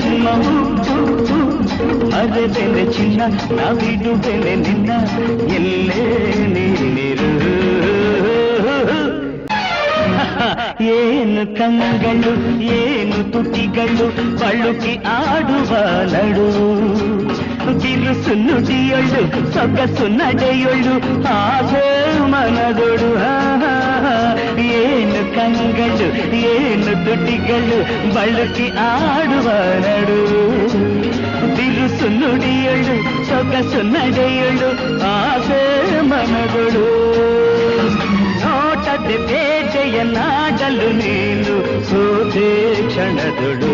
ಜನ್ಮವು ಮರೆತೆನೆ ಚಿನ್ನ ನಾವಿಡುವೆನೆ ನಿನ್ನ ಎಲ್ಲೇ ನೀರು ಏನು ಕಂಗಳು ಏನು ತುಟಿಗಳು ಬಳುಕಿ ಆಡುವ ನಡು ಬಿರುಸು ನುಡಿಯೊಳ್ಳು ಸೊಗಸು ನಡೆಯೊಳ್ಳು ಆಸೆ ಮನದೊಡು ಏನು ಕಂಗಳು ಏನು ತುಟಿಗಳು ಬಳುಕಿ ಆಡುವ ನಡು ಬಿರುಸು ನುಡಿಯೊಳ್ಳು ಸೊಗಸು ನಡೆಯೊಳ್ಳು ಆಸೆ ಮನದೊಡು ನೋಟದೆ ಬೇಟೆಯನ್ನಾಡಲು ನೀನು ಸೋತೆ ಕ್ಷಣದೊಡು